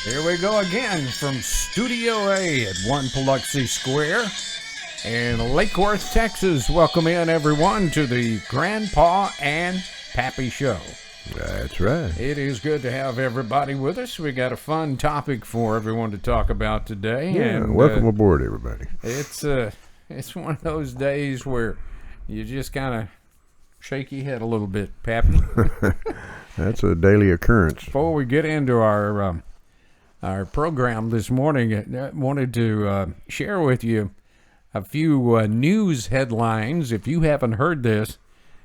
Here we go again from Studio A at 1 Biloxi Square in Lake Worth, Texas. Welcome in, everyone, to the Grandpa and Pappy Show. That's right. It is good to have everybody with us. We got a fun topic for everyone to talk about today. Yeah, and, welcome aboard, everybody. It's one of those days where you just kind of shake your head a little bit, Pappy. That's a daily occurrence. Before we get into our program this morning, I wanted to share with you a few news headlines. If you haven't heard this,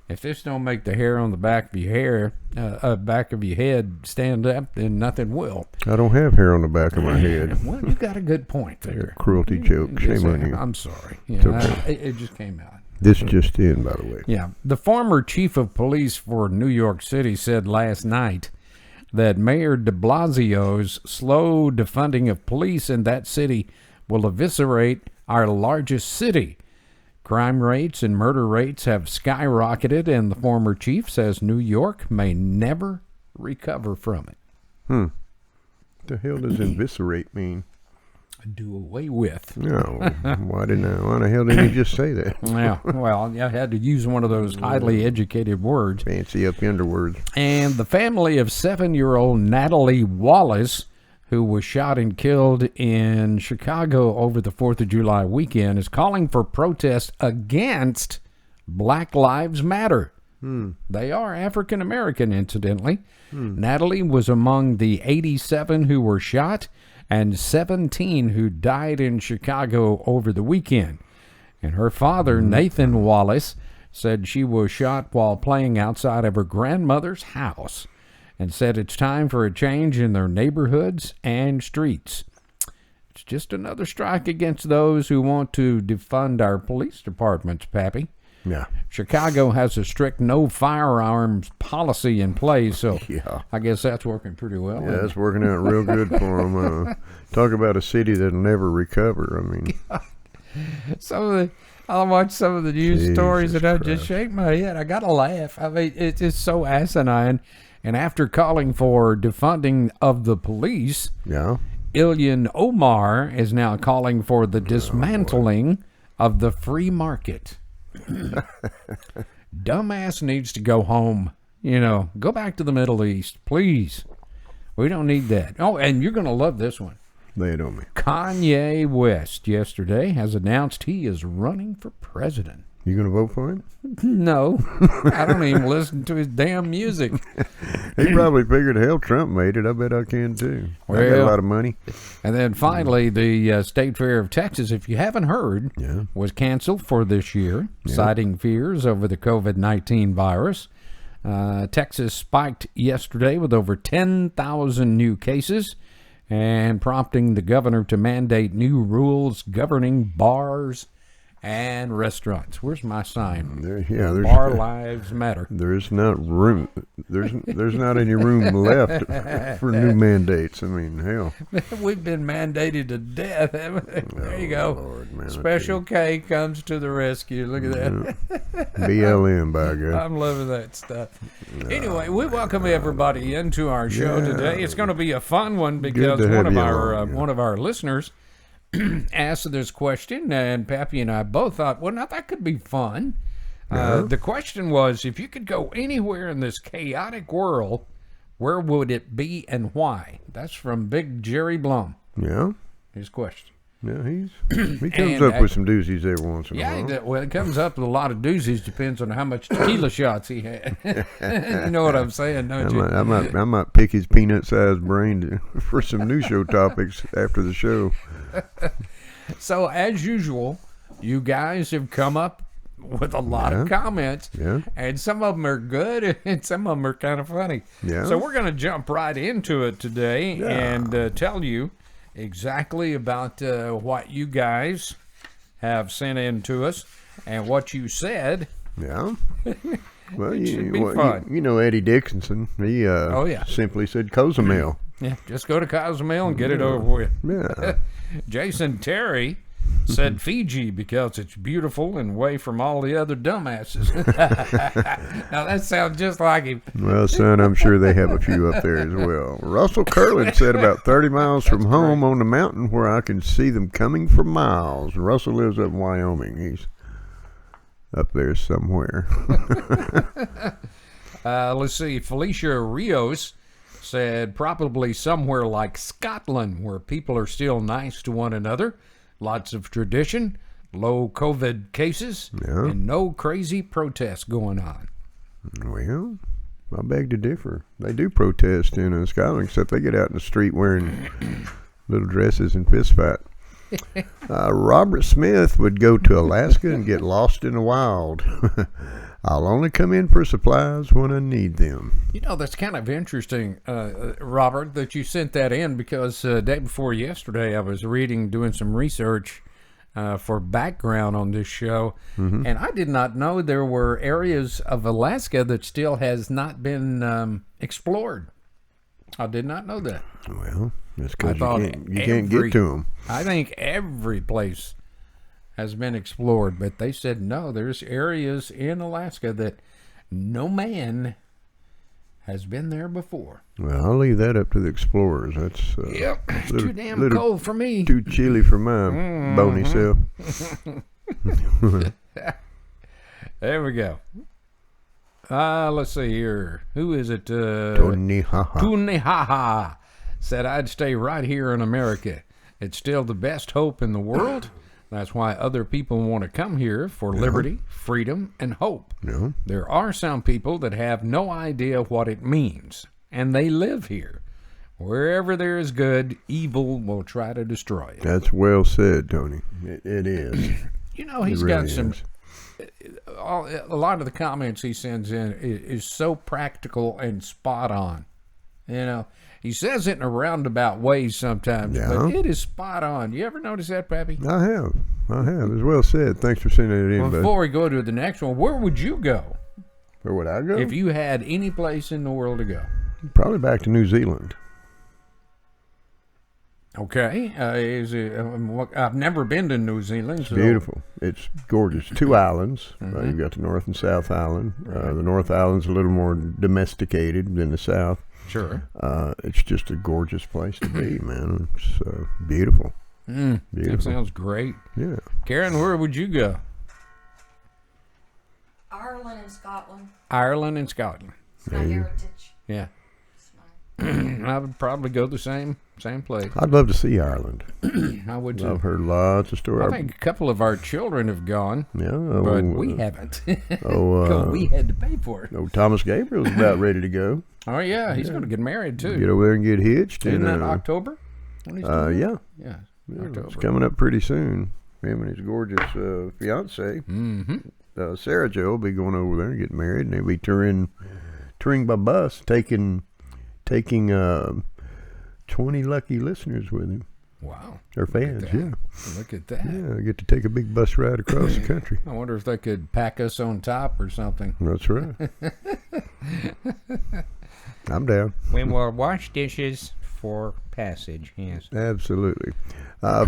if this don't make the hair on the back of your head stand up, then nothing will. I don't have hair on the back of my head. Well, you got a good point there. Cruelty joke. Shame on you. I'm sorry. It's Yeah, okay. it just came out. This just in, by the way. Yeah. The former chief of police for New York City said last night that Mayor de Blasio's slow defunding of police in that city will eviscerate our largest city. Crime rates and murder rates have skyrocketed, and the former chief says New York may never recover from it. What the hell does eviscerate mean? Do away with. No, why the hell did he just say that? Yeah, well, I had to use one of those highly educated words. Fancy up yonder words. And the family of 7-year-old Natalie Wallace, who was shot and killed in Chicago over the 4th of July weekend, is calling for protests against Black Lives Matter. They are African American, incidentally. Natalie was among the 87 who were shot and 17 who died in Chicago over the weekend. And her father, Nathan Wallace, said she was shot while playing outside of her grandmother's house, and said it's time for a change in their neighborhoods and streets. It's just another strike against those who want to defund our police departments, Pappy. Yeah. Chicago has a strict no firearms policy in place, so Yeah. I guess that's working pretty well. Yeah, that's working out real good for them. Talk about a city that'll never recover. I mean, I watch some of the news Jesus stories and I Christ. just shake my head. I gotta laugh. I mean, it's just so asinine. And after calling for defunding of the police, yeah. Ilyan Omar is now calling for the dismantling of the free market. Dumbass needs to go home. Go back to the Middle East, please. We don't need that. Oh, and you're going to love this one. Lay it on me. Kanye West yesterday has announced he is running for president. You going to vote for him? No, I don't even listen to his damn music. He probably figured, hell, Trump made it. I bet I can too. I got a Well, lot of money. And then finally, the State Fair of Texas, if you haven't heard, Yeah. was canceled for this year, citing fears over the COVID-19 virus. Texas spiked yesterday with over 10,000 new cases and prompting the governor to mandate new rules governing bars and restaurants. Where's my sign? There's Bar Lives Matter. There's not room. There's not any room left for new mandates. I mean, hell. We've been mandated to death, haven't we? There you go. Lord, man, I Special K comes to the rescue. Look at that. BLM, by God. I'm loving that stuff. Anyway, we welcome everybody into our show today. It's going to be a fun one because to have one of you our along, one of our listeners asked this question, and Pappy and I both thought, well, now that could be fun. The question was, if you could go anywhere in this chaotic world, where would it be and why? That's from Big Jerry Blum. Yeah. His question. Yeah, he comes And up with some doozies every once in a Yeah, while. well, it comes up with a lot of doozies. Depends on how much tequila shots he had. You know what I'm saying, don't you? I might pick his peanut-sized brain for some new show topics after the show. So, as usual, you guys have come up with a lot of comments, and some of them are good, and some of them are kind of funny. Yeah. So we're going to jump right into it today and tell you exactly about what you guys have sent in to us and what you said. Yeah. Well, should be fun. you know Eddie Dickinson. He simply said Cozumel. Yeah, just go to Cozumel and get it over with. Yeah. Jason Terry said Fiji because it's beautiful and away from all the other dumbasses. Now that sounds just like him. Well, son, I'm sure they have a few up there as well. Russell Curlin said about 30 miles from home on the mountain where I can see them coming for miles. Russell lives up in Wyoming. He's up there somewhere. Let's see. Felicia Rios said probably somewhere like Scotland where people are still nice to one another. Lots of tradition, low COVID cases, Yeah. and no crazy protests going on. Well, I beg to differ. They do protest in Scotland, except they get out in the street wearing little dresses and fist fight. Robert Smith would go to Alaska and get lost in the wild. I'll only come in for supplies when I need them. You know, that's kind of interesting, Robert, that you sent that in because day before yesterday I was doing some research for background on this show, and I did not know there were areas of Alaska that still has not been explored. I did not know that. Well, that's because thought you can't get to them. I think every place has been explored, but they said no, there's areas in Alaska that no man has been there before. Well, I'll leave that up to the explorers. That's Yep, it's too damn cold for me. Too chilly for my bony self. There we go. Let's see here. Who is it? Tony Haha. Tunihaha said I'd stay right here in America. It's still the best hope in the world. That's why other people want to come here for liberty, freedom, and hope. No. There are some people that have no idea what it means, and they live here. Wherever there is good, evil will try to destroy it. That's well said, Tony. It is. You know, he's It got really some. is. A lot of the comments he sends in is so practical and spot on. You know, he says it in a roundabout way sometimes, but it is spot on. You ever notice that, Pappy? I have. It's well said. Thanks for sending it in, Well, bud. before we go to the next one, where would you go Where would I go? if you had any place in the world to go? Probably back to New Zealand. Okay, I've never been to New Zealand. So Beautiful. It's gorgeous. 2 islands. You've got the North and South Island. The North Island's a little more domesticated than the South. Sure. It's just a gorgeous place to be, man. It's beautiful. That Beautiful. sounds great. Yeah. Karen, where would you go? Ireland and Scotland. Ireland and Scotland. It's my heritage. Yeah. It's mine. I would probably go the same place. I'd love to see Ireland. I would too. I've heard lots of stories. I think a couple of our children have gone, Yeah. but we haven't. Oh, 'Cause we had to pay for it. Thomas Gabriel's about ready to go. Oh yeah, he's going to get married too. Get over there and get hitched. Isn't and, that October? When he's doing that? Yeah. Yeah, It's October. coming up pretty soon. Him and his gorgeous fiance, Sarah Jo, will be going over there and getting married, and they'll be touring by bus, taking 20 lucky listeners with him. Wow. Or fans, yeah. Look at that. Yeah, I get to take a big bus ride across the country. I wonder if they could pack us on top or something. That's right. I'm down. We will wash dishes for passage, yes. Absolutely.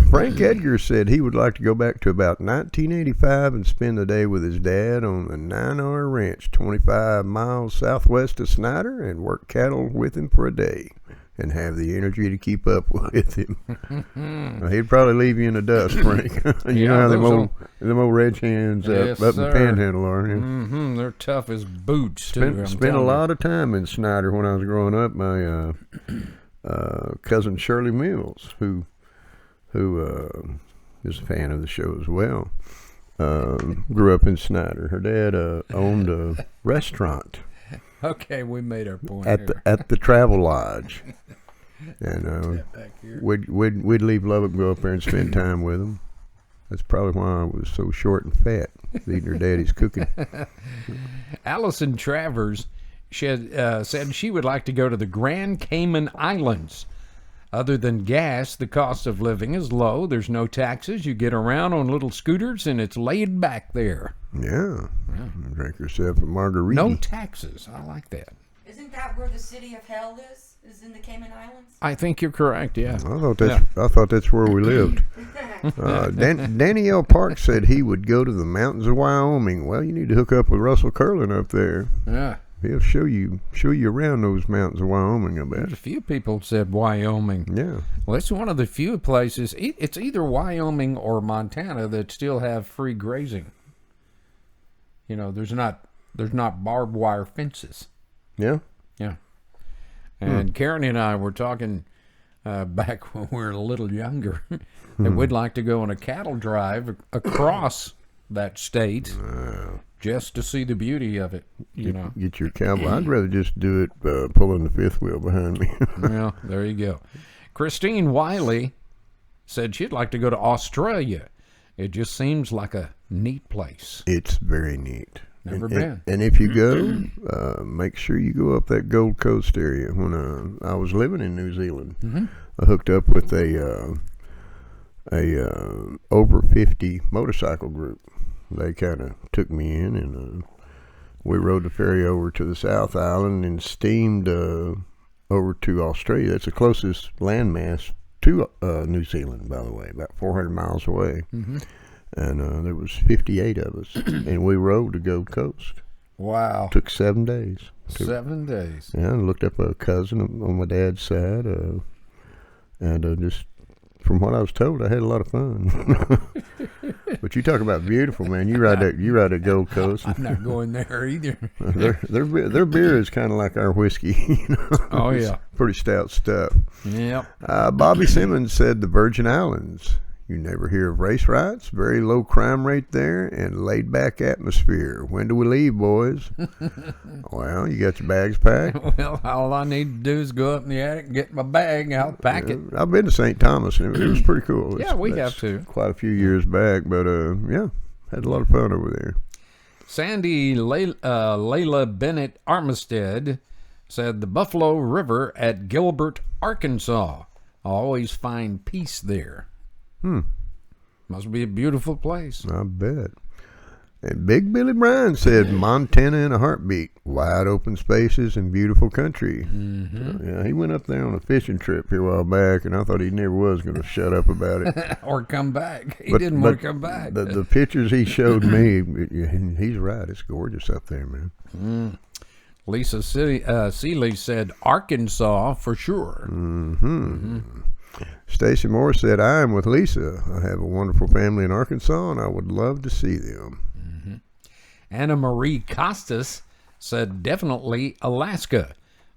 Frank Edgar said he would like to go back to about 1985 and spend the day with his dad on the 9R Ranch, 25 miles southwest of Snyder, and work cattle with him for a day and have the energy to keep up with him. He'd probably leave you in the dust, Frank. You know how them old red hands Yes, up in sir. the panhandle are. Yeah. Mm-hmm. They're tough as boots, too. I'm Spent a telling lot of time in Snyder when I was growing up. My cousin Shirley Mills, who is a fan of the show as well, grew up in Snyder. Her dad owned a restaurant you. Okay, we made our point at here. the Travel Lodge, and Back here. we'd leave Lubbock and go up there and spend time with them. That's probably why I was so short and fat, eating her daddy's cooking. Allison Travers said she would like to go to the Grand Cayman Islands. Other than gas, the cost of living is low. There's no taxes. You get around on little scooters, and it's laid back there. Yeah. Drink yourself a margarita. No taxes. I like that. Isn't that where the city of hell is? is in the Cayman Islands. I think you're correct. Yeah. I thought that's where we lived. Danny L. Park said he would go to the mountains of Wyoming. Well, you need to hook up with Russell Curlin up there. Yeah. He'll show you around those mountains of Wyoming, I There's bet. a few people said Wyoming. Yeah. Well, it's one of the few places. It's either Wyoming or Montana that still have free grazing. You know, there's not barbed wire fences. Yeah. Yeah. And Karen and I were talking back when we were a little younger that we'd like to go on a cattle drive across that state just to see the beauty of it. You know. Get your cowboy. I'd rather just do it pulling the fifth wheel behind me. Well, there you go. Christine Wiley said she'd like to go to Australia. It just seems like a neat place. It's very neat. Never been. And if you go, make sure you go up that Gold Coast area. When I was living in New Zealand, I hooked up with a over 50 motorcycle group. They kind of took me in, and we rode the ferry over to the South Island and steamed over to Australia. That's the closest landmass to New Zealand, by the way, about 400 miles away. And there was 58 of us, and we rode the Gold Coast. Wow. Took 7 days. 7 days. Yeah, I looked up a cousin on my dad's side, and just from what I was told, I had a lot of fun. But you talk about beautiful, man. You ride that Gold Coast. I'm not going there either. Their beer is kind of like our whiskey. You know? Oh, It's yeah. pretty stout stuff. Yep. Bobby Simmons said the Virgin Islands. You never hear of race riots, very low crime rate there, and laid back atmosphere. When do we leave, boys? Well, you got your bags packed? Well, all I need to do is go up in the attic and get my bag. I'll pack it. I've been to St. Thomas, and it was pretty cool. Yeah, we That's have to. Quite a few years back, but yeah, had a lot of fun over there. Sandy Layla Bennett Armistead said the Buffalo River at Gilbert, Arkansas. I always find peace there. Must be a beautiful place. I bet. And Big Billy Bryan said Montana in a heartbeat. Wide open spaces and beautiful country. So, yeah, he went up there on a fishing trip here a while back, and I thought he never was going to shut up about it. Or come back. He didn't want to come back. The pictures he showed me, he's right. It's gorgeous up there, man. Lisa Seeley said Arkansas for sure. Stacy Moore said, I am with Lisa. I have a wonderful family in Arkansas, and I would love to see them. Anna Marie Costas said definitely Alaska.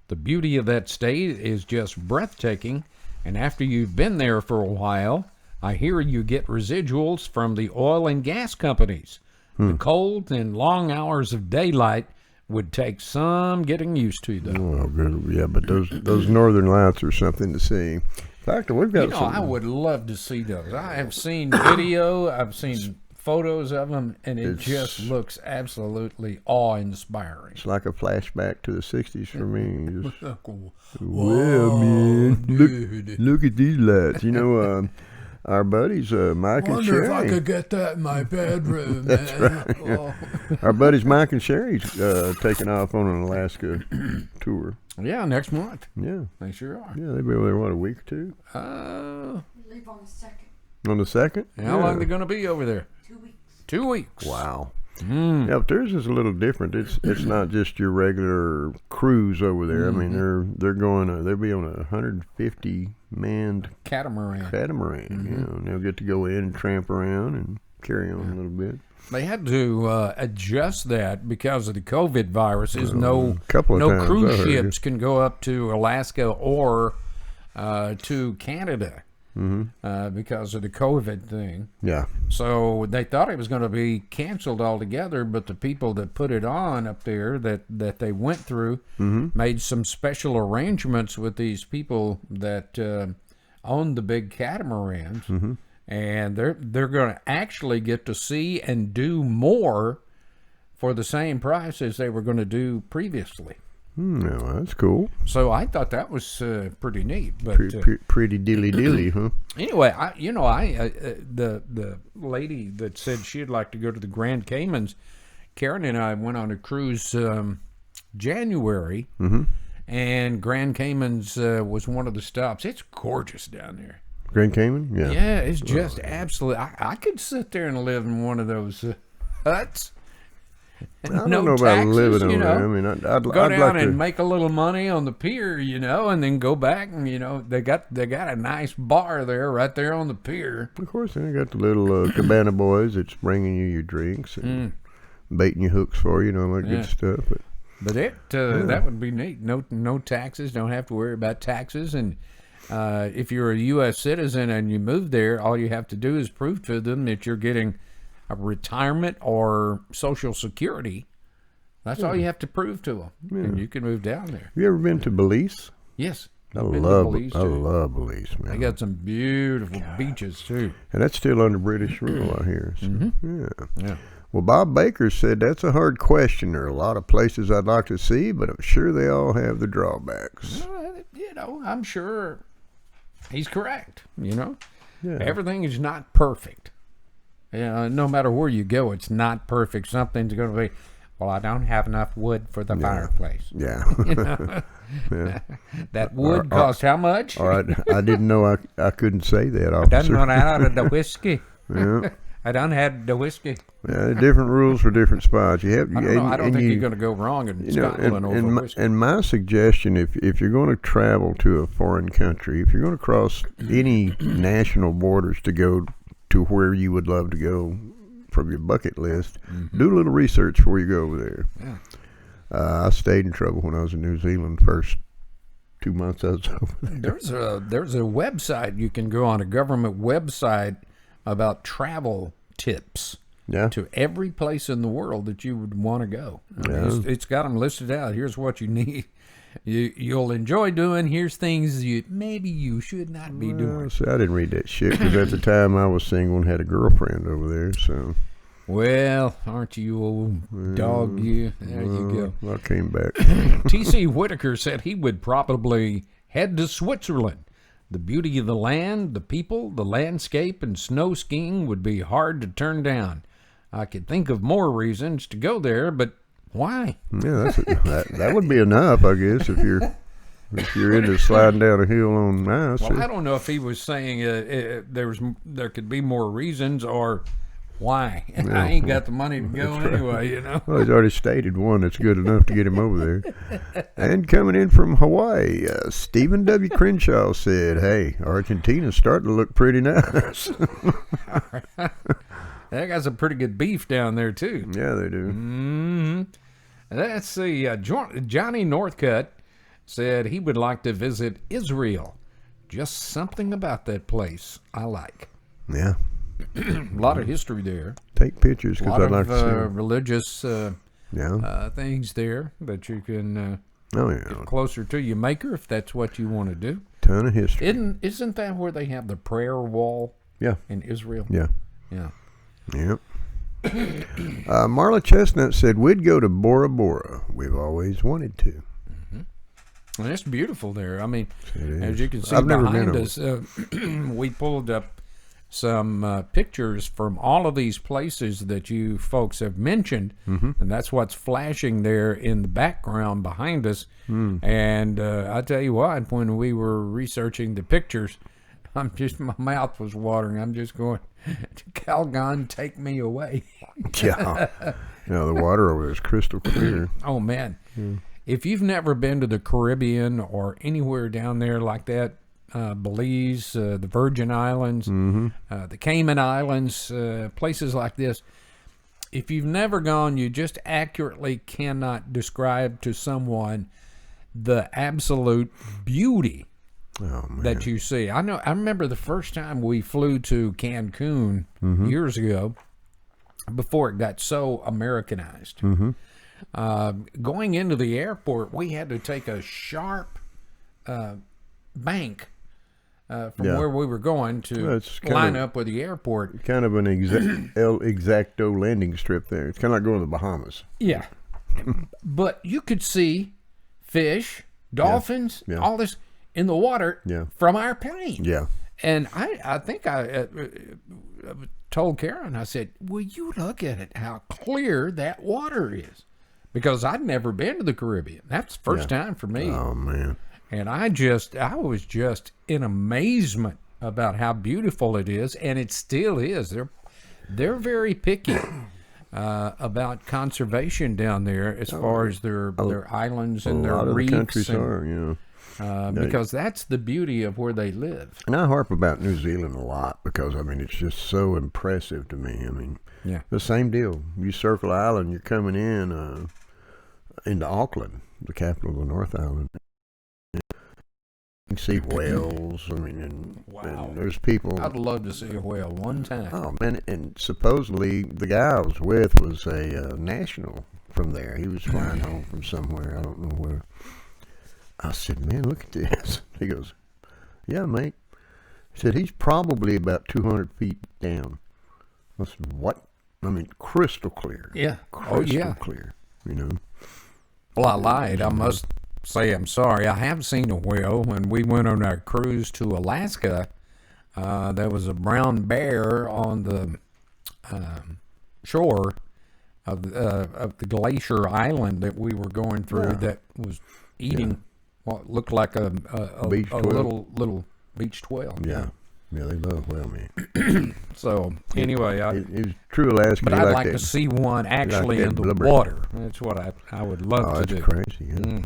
The beauty of that state is just breathtaking, and after you've been there for a while, I hear you get residuals from the oil and gas companies. The cold and long hours of daylight would take some getting used to, though. Oh, good. Yeah, but those northern lights are something to see. In fact, we've got I would love to see those. I have seen video, I've seen photos of them, and it just looks absolutely awe-inspiring. It's like a flashback to the 60s for me. Just, Well, man, look at these lights. You know, our buddies, Mike and wonder if I Sherry. could get that in my bedroom. That's right. Oh. Our buddies Mike and Sherry's taking off on an Alaska tour. Yeah, next month. Yeah. They sure are. Yeah, they'll be over there, what, a week or two? We leave on the 2nd. On the 2nd? How long are they going to be over there? 2 weeks. 2 weeks. Wow. Yeah, but theirs is a little different. It's not just your regular cruise over there. I mean, they're going. They'll be on a 150 manned Catamaran. catamaran. You know, and they'll get to go in and tramp around and carry on a little bit. They had to adjust that because of the COVID viruses. No couple of times, cruise I heard. ships can go up to Alaska or to Canada because of the COVID thing. Yeah. So they thought it was going to be canceled altogether, but the people that put it on up there that they went through made some special arrangements with these people that own the big catamarans, and they're going to actually get to see and do more for the same price as they were going to do previously. No, that's cool. So I thought that was pretty neat. But Pretty dilly, huh? anyway, the lady that said she'd like to go to the Grand Caymans, Karen and I went on a cruise January, and Grand Cayman's was one of the stops. It's gorgeous down there. Grand Cayman? Yeah. Yeah, it's just absolutely. I could sit there and live in one of those huts. I don't know about living over there. I mean, I'd go like down to and make a little money on the pier, and then go back and they got a nice bar there right there on the pier. Of course, they got the little cabana boys that's bringing you your drinks and baiting your hooks for you, all that good stuff. But that would be neat. No taxes. Don't have to worry about taxes. And if you're a U.S. citizen and you move there, all you have to do is prove to them that you're getting a retirement or Social Security. That's all you have to prove to them, and you can move down there. Have you ever been to Belize? Yes, I love Belize, man. They got some beautiful beaches too, and that's still under British rule out here. So, yeah. Well, Bob Baker said that's a hard question. There are a lot of places I'd like to see, but I'm sure they all have the drawbacks. I'm sure he's correct. Yeah. Everything is not perfect. No matter where you go, it's not perfect. Something's going to be, well, I don't have enough wood for the fireplace. Yeah. That wood costs how much? All right. I didn't know I couldn't say that, I officer. done run out of the whiskey. Yeah. I done had the whiskey. Yeah, different rules for different spots. I don't think you're going to go wrong in Scotland over whiskey. And my suggestion, if you're going to travel to a foreign country, if you're going to cross any national borders to go to where you would love to go from your bucket list, do a little research before you go over there. Yeah. I stayed in trouble when I was in New Zealand the first 2 months I was over there. There's a website you can go on, a government website about travel tips to every place in the world that you would want to go. It's got them listed out. Here's what you need. You'll enjoy doing. Here's things maybe you should not be doing. See, I didn't read that shit because at the time I was single and had a girlfriend over there. So, well, aren't you old dog? You there you go. I came back. T.C. Whitaker said he would probably head to Switzerland. The beauty of the land, the people, the landscape, and snow skiing would be hard to turn down. I could think of more reasons to go there, but why? Yeah, that would be enough, I guess, if you're into sliding down a hill on ice. Well, I don't know if he was saying there could be more reasons or why. I ain't got the money to go anyway, Well, he's already stated one that's good enough to get him over there. And coming in from Hawaii, Stephen W. Crenshaw said, "Hey, Argentina's starting to look pretty nice." They got some pretty good beef down there too. Yeah, they do. Mm-hmm. Let's see. Johnny Northcutt said he would like to visit Israel. Just something about that place I like. Yeah. A lot of history there. Take pictures because I'd like to see religious things there that you can get closer to your maker if that's what you want to do. Ton of history. Isn't that where they have the prayer wall? Yeah. In Israel? Yeah. Yeah. Yep. Marla Chestnut said, we'd go to Bora Bora. We've always wanted to. Well, it's beautiful there. I mean, It as is. you can see I've never behind been us, we pulled up some pictures from all of these places that you folks have mentioned, and that's what's flashing there in the background behind us. And I tell you what, when we were researching the pictures, my mouth was watering. I'm just going, Calgon, take me away. Yeah. The water over there is crystal clear. Oh, man. If you've never been to the Caribbean or anywhere down there like that, Belize, the Virgin Islands, the Cayman Islands, places like this, if you've never gone, you just accurately cannot describe to someone the absolute beauty that you see. I remember the first time we flew to Cancun years ago, before it got so Americanized. Going into the airport, we had to take a sharp bank from where we were going to line up with the airport. Kind of an El Exacto landing strip there. It's kind of like going to the Bahamas. Yeah. But you could see fish, dolphins, all this in the water from our plane. Yeah. And I think I told Karen, I said, will you look at it, how clear that water is. because I'd never been to the Caribbean. That's the first time for me. Oh man. And I was just in amazement about how beautiful it is, and it still is. They're very picky about conservation down there as far as their islands and A their lot of the reefs, countries are, because that's the beauty of where they live. And I harp about New Zealand a lot because, I mean, it's just so impressive to me. I mean, Yeah. the same deal. You circle Island, you're coming in into Auckland, the capital of the North Island. You can see whales. I mean, and there's people. I'd love to see a whale one time. Oh man! And supposedly the guy I was with was a national from there. He was flying home from somewhere. I don't know where. I said, "Man, look at this." He goes, "Yeah, mate." He said he's probably about 200 feet down. I said, "What?" I mean, crystal clear. Yeah. Crystal clear. You know. Well, I lied. I must say I'm sorry. I have seen a whale. When we went on our cruise to Alaska, there was a brown bear on the shore of the glacier island that we were going through that was eating what looked like a Beach quail. little beached whale. Yeah. Yeah, they love whale meat. So anyway, It was true Alaska. but you I'd like like that. to see one actually that in the blubber. water. That's what I would love Oh, to that's do. crazy. Yeah.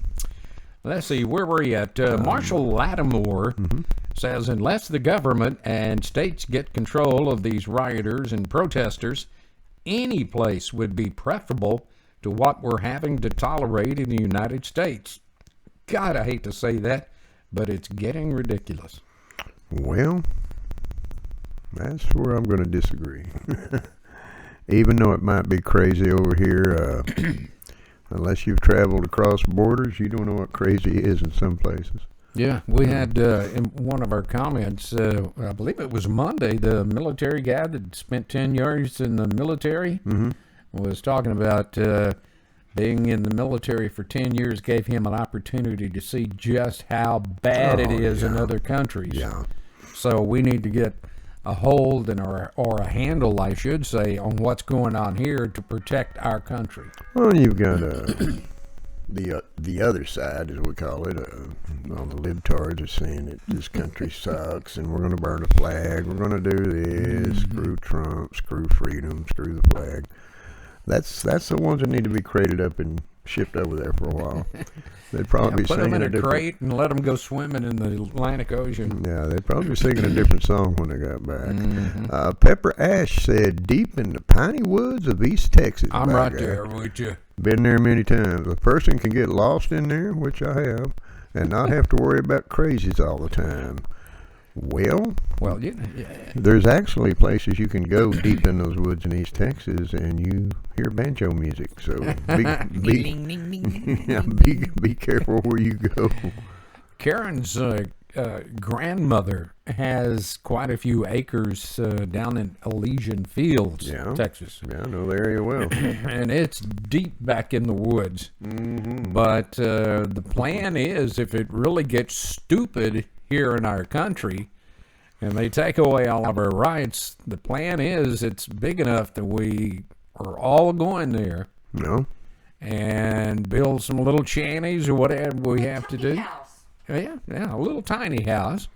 Let's see, where were you at? Marshall Lattimore says, unless the government and states get control of these rioters and protesters, any place would be preferable to what we're having to tolerate in the United States. God, I hate to say that, but it's getting ridiculous. Well, that's where I'm going to disagree. Even though it might be crazy over here, unless you've traveled across borders, you don't know what crazy is in some places. Yeah, we had in one of our comments, I believe it was Monday, the military guy that spent 10 years in the military was talking about being in the military for 10 years gave him an opportunity to see just how bad it is in other countries. Yeah. So we need to get a hold or a handle, I should say, on what's going on here to protect our country. Well, you've got the other side, as we call it, all the libtards are saying that this country sucks and we're going to burn the flag, we're going to do this, screw Trump, screw freedom, screw the flag. That's the ones that need to be crated up and shipped over there for a while. They'd probably be Put them singing in a different. crate and let them go swimming in the Atlantic Ocean. Yeah, they'd probably be singing a different song when they got back. Pepper Ash said, deep in the piney woods of East Texas. I'm by right God. there with you. Been there many times. A person can get lost in there, which I have, and not have to worry about crazies all the time. Well, Well, yeah. there's actually places you can go deep in those woods in East Texas, and you hear banjo music. So be careful where you go. Karen's grandmother has quite a few acres down in Elysian Fields, Yeah. Texas. Yeah, I know the area well. And it's deep back in the woods. But the plan is, if it really gets stupid here in our country and they take away all of our rights, the plan is it's big enough that we are all going there No. and build some little shanties or whatever we have to do. House. Yeah, a little tiny house,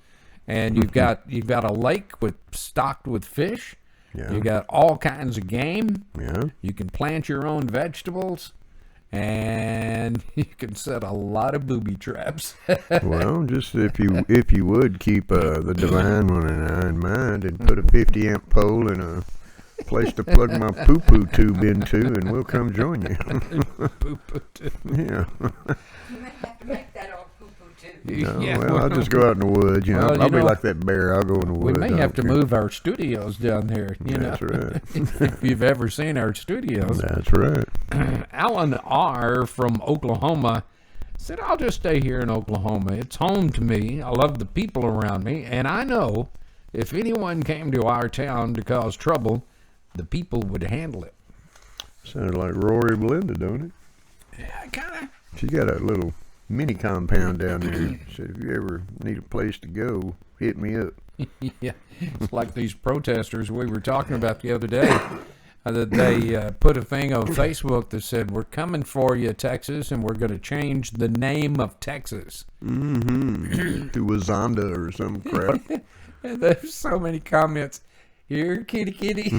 and you've got a lake stocked with fish. Yeah. You got all kinds of game. Yeah. You can plant your own vegetables, and you can set a lot of booby traps. Well, just if you would keep the divine one and I in mind, and put a 50 amp pole in a place to plug my poo-poo tube into, and we'll come join you. Yeah. You might have to make that old poo-poo too. No, Yeah, well, I'll just go out in the woods. You know, Well, I'll you be know, like that bear. I'll go in the We woods. may I have to don't care. move our studios down there. That's right. If you've ever seen our studios. That's right. Alan R. from Oklahoma said, I'll just stay here in Oklahoma. It's home to me. I love the people around me. And I know if anyone came to our town to cause trouble, the people would handle it. Sounded like Rory Belinda, don't it? Yeah, kind She's got a little mini compound down there. She said, if you ever need a place to go, hit me up. of. Yeah. It's like these protesters we were talking about the other day. that they put a thing on Facebook that said, "We're coming for you, Texas, and we're going to change the name of Texas." Mm-hmm. To Wazanda or some crap. And there's so many comments. Here, kitty, kitty.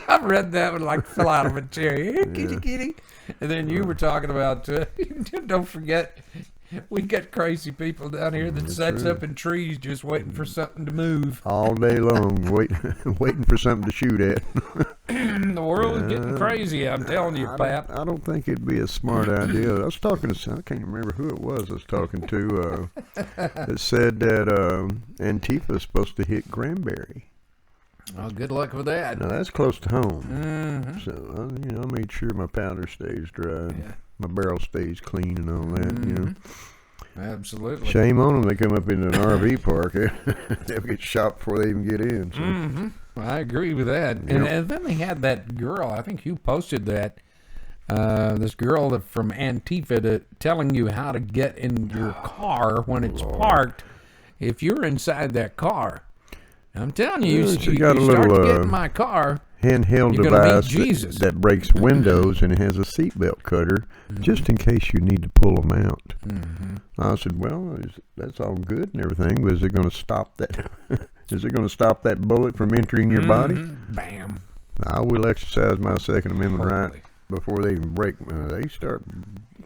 I read that one like fell out of a chair. Here, kitty, kitty. And then you were talking about, don't forget, we got crazy people down here that sets up in trees just waiting for something to move. All day long, waiting for something to shoot at. The world is getting crazy, I'm telling you, Pap. I don't think it'd be a smart idea. I was talking to, I can't remember who it was I was talking to, that said that Antifa is supposed to hit Granbury. Well, good luck with that. Now, that's close to home. Mm-hmm. So, I made sure my powder stays dry. Yeah. My barrel stays clean and all that, Absolutely. Shame on them. They come up into an RV park. They'll get shot before they even get in. So. Mm-hmm. I agree with that. And then they had that girl, I think you posted that, this girl from Antifa telling you how to get in your car when it's parked if you're inside that car. I'm telling you, She you got a start little, to get in my car, handheld you're gonna meet device Jesus. that breaks windows and it has a seatbelt cutter just in case you need to pull them out. Mm-hmm. I said, well, that's all good and everything, but is it going to stop that? Is it going to stop that bullet from entering your body? Bam. I will exercise my Second Amendment Totally. right before they even break. They start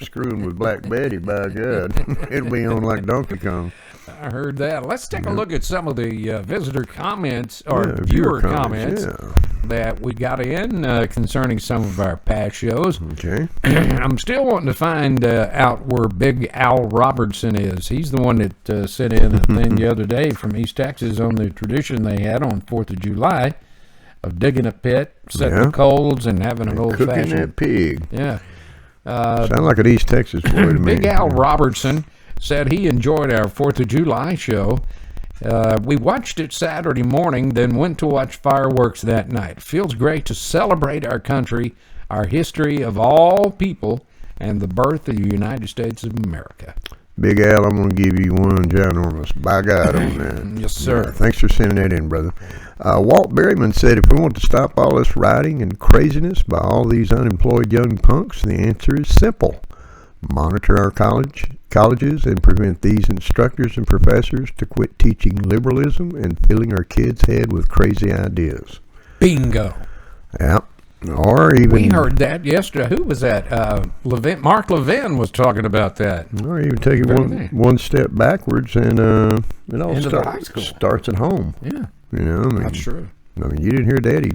screwing with Black Betty, by God. It'll be on like Donkey Kong. I heard that. Let's take a look at some of the visitor comments or Yeah, viewer comments yeah. that we got in concerning some of our past shows. Okay. I'm still wanting to find out where Big Al Robertson is. He's the one that sent in a thing the other day from East Texas on the tradition they had on 4th of July of digging a pit, setting the coals, and having an Cooking old-fashioned. that pig. Yeah. Sound like an East Texas boy to me. Big Al Robertson said he enjoyed our 4th of July show. We watched it Saturday morning, then went to watch fireworks that night. Feels great to celebrate our country, our history of all people, and the birth of the United States of America. Big Al, I'm going to give you one ginormous by God on that. Yes, sir. Yeah, thanks for sending that in, brother. Walt Berryman said, if we want to stop all this rioting and craziness by all these unemployed young punks, the answer is simple. Monitor our colleges and prevent these instructors and professors to quit teaching liberalism and filling our kids' head with crazy ideas. Bingo. Yeah. Or even... We heard that yesterday. Who was that? Mark Levin was talking about that. Or even take it one step backwards, and it all Into the high school. starts at home. Yeah. You know, I mean, That's true. I mean, you didn't hear Daddy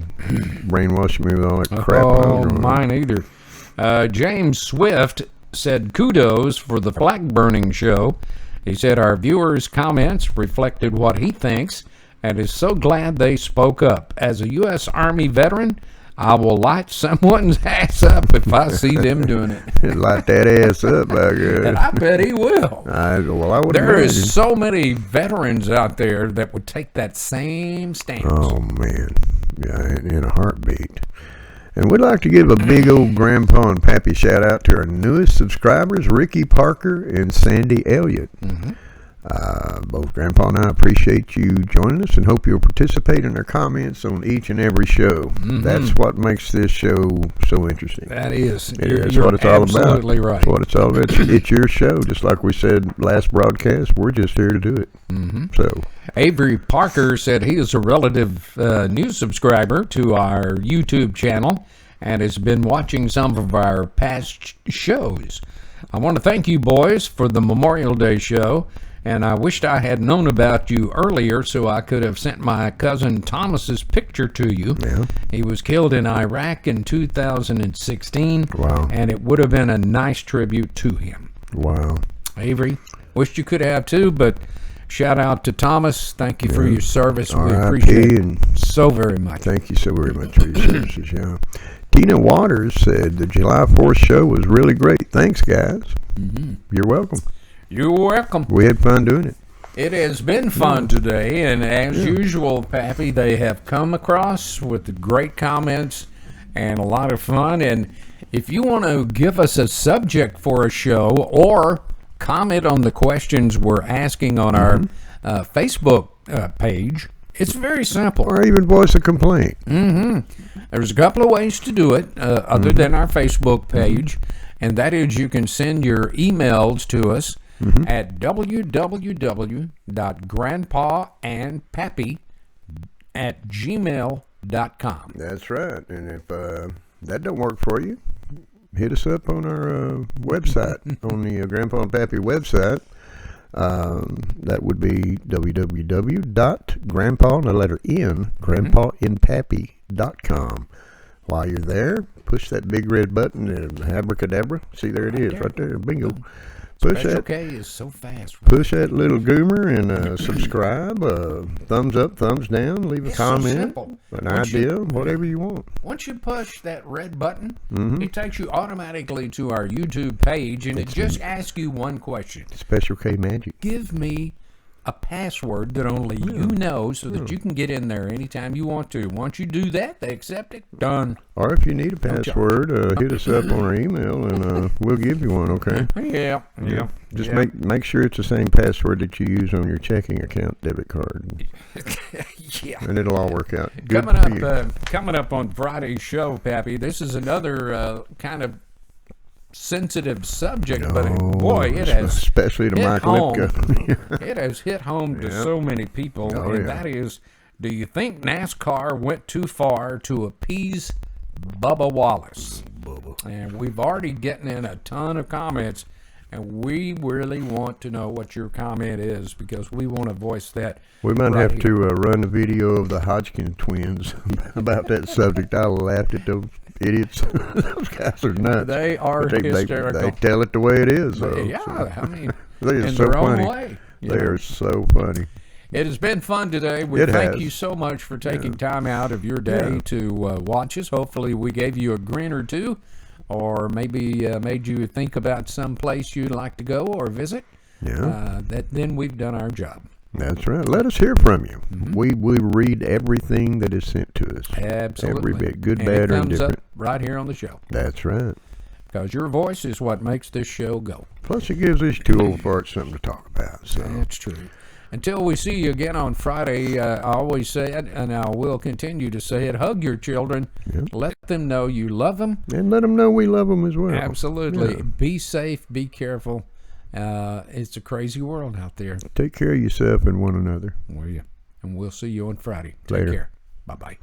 brainwashing me with all that crap. when I was Oh, growing up. mine either. James Swift said kudos for the flag burning show. He said our viewers' comments reflected what he thinks and is so glad they spoke up. As a U.S. Army veteran, I will light someone's ass up if I see them doing it. Light that ass up, by God. And I bet he will. I would There imagine. is so many veterans out there that would take that same stance. Oh, man. Yeah, in a heartbeat. And we'd like to give a big old grandpa and pappy shout out to our newest subscribers, Ricky Parker and Sandy Elliott. Both Grandpa and I appreciate you joining us and hope you'll participate in our comments on each and every show. That's what makes this show so interesting. That is. That's You're what it's all about. absolutely right. That's what it's all about. It's your show. Just like we said last broadcast, we're just here to do it. So, Avery Parker said he is a relative new subscriber to our YouTube channel and has been watching some of our past shows. I want to thank you boys for the Memorial Day show, and I wished I had known about you earlier so I could have sent my cousin Thomas's picture to you. Yeah. He was killed in Iraq in 2016, Wow. and it would have been a nice tribute to him. wow. Avery, wished you could have too, but shout out to Thomas. Thank you for your service. We appreciate R.I.P. it and so very much. thank you so very much for your services. Yeah. Tina Waters said the July 4th show was really great. Thanks, guys. You're welcome. You're welcome. We had fun doing it. It has been fun today, and as usual, Pappy, they have come across with the great comments and a lot of fun. And if you want to give us a subject for a show or comment on the questions we're asking on our Facebook page, It's very simple. or even voice a complaint. There's a couple of ways to do it other than our Facebook page, and that is you can send your emails to us at www.grandpaandpappy@gmail.com. That's right. And if that don't work for you, hit us up on our website, on the Grandpa and Pappy website. That would be www.grandpa, and the letter N, grandpaandpappy.com. While you're there, push that big red button and abracadabra. See, there it is, right there. Bingo. Push Special that. K is so fast. Push that little goomer and subscribe. Thumbs up, thumbs down. Leave a It's so comment, simple. an Once you- idea, whatever you want. Once you push that red button, it takes you automatically to our YouTube page, and it just asks you one question. Special K magic. Give me a password that only you know so that you can get in there anytime you want to. Once you do that, they accept it. Done. Or if you need a password, hit us up on our email and we'll give you one, okay? Yeah. Just Yeah. make sure it's the same password that you use on your checking account debit card, Yeah. and it'll all work out. Good Coming for you. coming up on Friday's show, Pappy, this is another kind of sensitive subject, but boy, it has especially to hit Mike home. Lipka. It has hit home to so many people, Oh, and yeah. that is, do you think NASCAR went too far to appease Bubba Wallace? And we've already gotten in a ton of comments, and we really want to know what your comment is because we want to voice that. We might right have here. to run the video of the Hodgkin twins about that subject. I laughed at those idiots. Those guys are nuts. They are But hysterical. They tell it the way it is. Though. Yeah, I mean, They are in so their own funny. way. you They know. are so funny. It has been fun today. We It thank has. you so much for taking time out of your day to watch us. Hopefully, we gave you a grin or two, or maybe made you think about some place you'd like to go or visit. Yeah. Then we've done our job. That's right. Let us hear from you. Mm-hmm. We read everything that is sent to us. Absolutely. Every bit, good, and bad, it or comes indifferent. up right here on the show That's right. because your voice is what makes this show go. Plus, it gives these two old farts something to talk about. So That's true. Until we see you again on Friday, I always say it, and I will continue to say it, hug your children. Let them know you love them. and let them know we love them as well. Absolutely. Yeah. Be safe. Be careful. It's a crazy world out there. Take care of yourself and one another. Will you? And we'll see you on Friday. Take Later. care. Bye-bye.